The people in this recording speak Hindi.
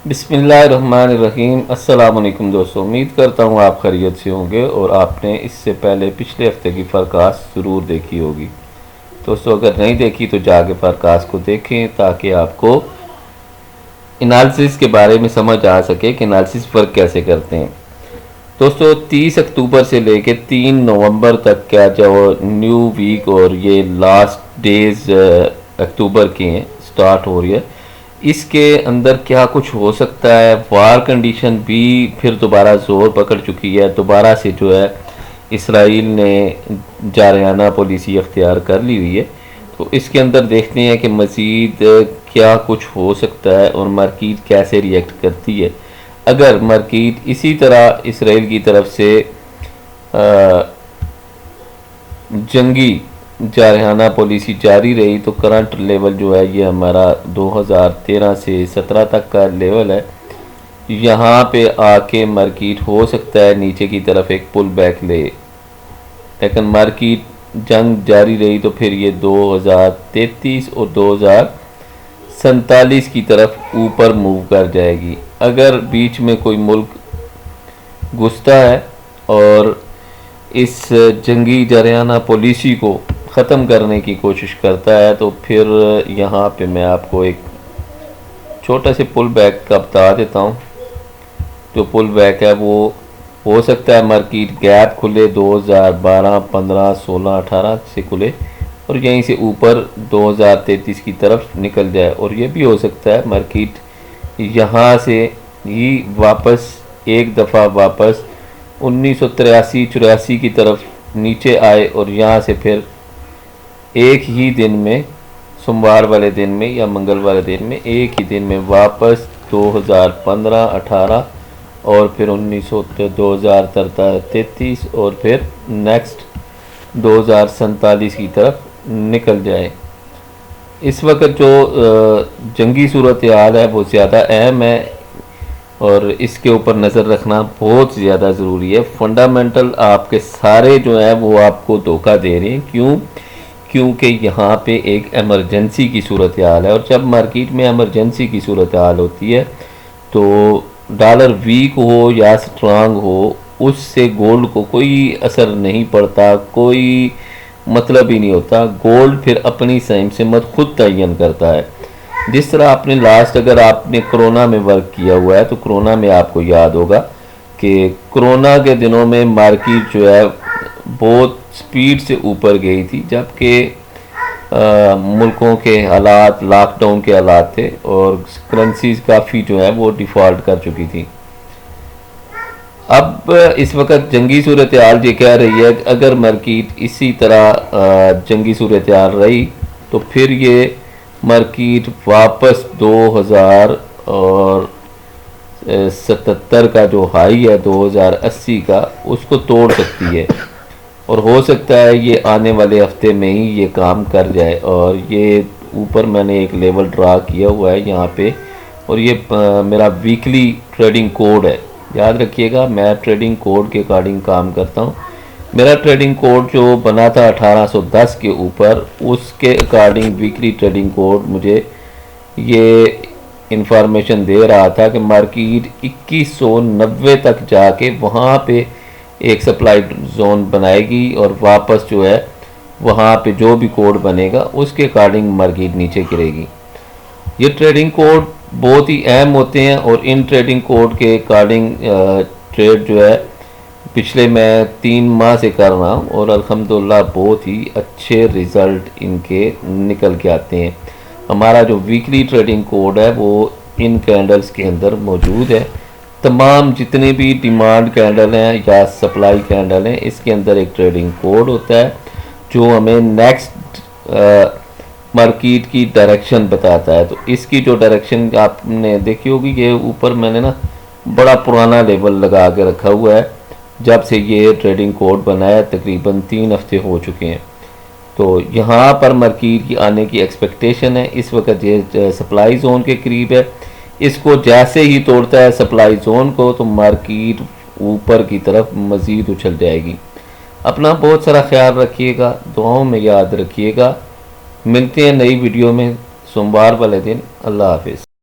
बिस्मिल्लाहिर्रहमानिर्रहीम। अस्सलाम वालेकुम दोस्तों, उम्मीद करता हूँ आप खैरियत से होंगे और आपने इससे पहले पिछले हफ्ते की फ़रकास्ट ज़रूर देखी होगी। दोस्तों, अगर नहीं देखी तो जाके फ़रकास्ट को देखें ताकि आपको एनालिसिस के बारे में समझ आ सके कि एनालिसिस वर्क कैसे करते हैं। दोस्तों, 30 अक्टूबर से लेके 3 नवंबर तक का जो न्यू वीक और ये लास्ट डेज अक्टूबर के हैं स्टार्ट हो रही है, इसके अंदर क्या कुछ हो सकता है। वार कंडीशन भी फिर दोबारा ज़ोर पकड़ चुकी है। दोबारा से जो है इसराइल ने जारयाना पॉलिसी अख्तियार कर ली हुई है। तो इसके अंदर देखते हैं कि मज़ीद क्या कुछ हो सकता है और मार्केट कैसे रिएक्ट करती है। अगर मार्केट इसी तरह इसराइल की तरफ से जंगी जारहाना पॉलिसी जारी रही तो करंट लेवल जो है ये हमारा 2013 से 17 तक का लेवल है। यहाँ पे आके मार्केट हो सकता है नीचे की तरफ एक पुल बैक ले, लेकिन मार्केट जंग जारी रही तो फिर ये 2033 और 2047 की तरफ ऊपर मूव कर जाएगी। अगर बीच में कोई मुल्क घुसता है और इस जंगी जारहाना पॉलिसी को ख़त्म करने की कोशिश करता है तो फिर यहाँ पे मैं आपको एक छोटा से पुल बैक का बता देता हूँ। जो पुल बैक है वो हो सकता है मार्केट गैप खुले 2012, 15, 16, 18 से खुले और यहीं से ऊपर 2033 की तरफ निकल जाए। और ये भी हो सकता है मार्केट यहाँ से ही वापस एक दफ़ा वापस 1983-84 की तरफ नीचे आए और यहाँ से फिर एक ही दिन में, सोमवार वाले दिन में या मंगल वाले दिन में, एक ही दिन में वापस 2015, 18 और फिर 2033 और फिर नेक्स्ट 2047 की तरफ निकल जाए। इस वक्त जो जंगी सूरत हाल है वो ज़्यादा अहम है और इसके ऊपर नज़र रखना बहुत ज़्यादा ज़रूरी है। फंडामेंटल आपके सारे जो है वो आपको धोखा दे रहे हैं। क्यों? क्योंकि यहाँ पे एक एमरजेंसी की सूरत हाल है और जब मार्केट में एमरजेंसी की सूरत हाल होती है तो डॉलर वीक हो या स्ट्रांग हो उससे गोल्ड को कोई असर नहीं पड़ता, कोई मतलब ही नहीं होता। गोल्ड फिर अपनी सही सिमत खुद तयन करता है। जिस तरह आपने लास्ट, अगर आपने कोरोना में वर्क किया हुआ है तो कोरोना में आपको याद होगा कि कोरोना के दिनों में मार्केट जो है बहुत स्पीड से ऊपर गई थी, जबकि मुल्कों के हालात लॉकडाउन के हालात थे और करेंसीज काफ़ी जो है वो डिफ़ॉल्ट कर चुकी थी। अब इस वक्त जंगी सूरत हाल ये कह रही है कि अगर मार्केट इसी तरह जंगी सूरत हाल रही तो फिर ये मार्केट वापस 2077 का जो हाई है 2080 का उसको तोड़ सकती है और हो सकता है ये आने वाले हफ्ते में ही ये काम कर जाए। और ये ऊपर मैंने एक लेवल ड्रा किया हुआ है यहाँ पे और ये मेरा वीकली ट्रेडिंग कोड है। याद रखिएगा, मैं ट्रेडिंग कोड के अकॉर्डिंग काम करता हूँ। मेरा ट्रेडिंग कोड जो बना था 1810 के ऊपर, उसके अकॉर्डिंग वीकली ट्रेडिंग कोड मुझे ये इंफॉर्मेशन दे रहा था कि मार्केट 2190 तक जाके वहाँ पे एक सप्लाई जोन बनाएगी और वापस जो है वहाँ पे जो भी कोड बनेगा उसके अकॉर्डिंग मार्केट नीचे गिरेगी। ये ट्रेडिंग कोड बहुत ही अहम होते हैं और इन ट्रेडिंग कोड के अकॉर्डिंग ट्रेड जो है पिछले मैं 3 माह से कर रहा हूँ और अल्हम्दुलिल्लाह बहुत ही अच्छे रिज़ल्ट इनके निकल के आते हैं। हमारा जो वीकली ट्रेडिंग कोड है वो इन कैंडल्स के अंदर मौजूद है। तमाम जितने भी डिमांड कैंडल हैं या सप्लाई कैंडल हैं, इसके अंदर एक ट्रेडिंग कोड होता है जो हमें नेक्स्ट मार्केट की डायरेक्शन बताता है। तो इसकी जो डायरेक्शन आपने देखी होगी, ये ऊपर मैंने ना बड़ा पुराना लेवल लगा के रखा हुआ है। जब से ये ट्रेडिंग कोड बनाया तकरीबन 3 हफ्ते हो चुके हैं। तो यहाँ पर मार्केट की आने की एक्सपेक्टेशन है। इस वक्त ये सप्लाई जोन के करीब है। इसको जैसे ही तोड़ता है सप्लाई जोन को तो मार्केट ऊपर की तरफ मज़ीद उछल जाएगी। अपना बहुत सारा ख्याल रखिएगा, दुआओं में याद रखिएगा। मिलते हैं नई वीडियो में सोमवार वाले दिन। अल्लाह हाफिज़।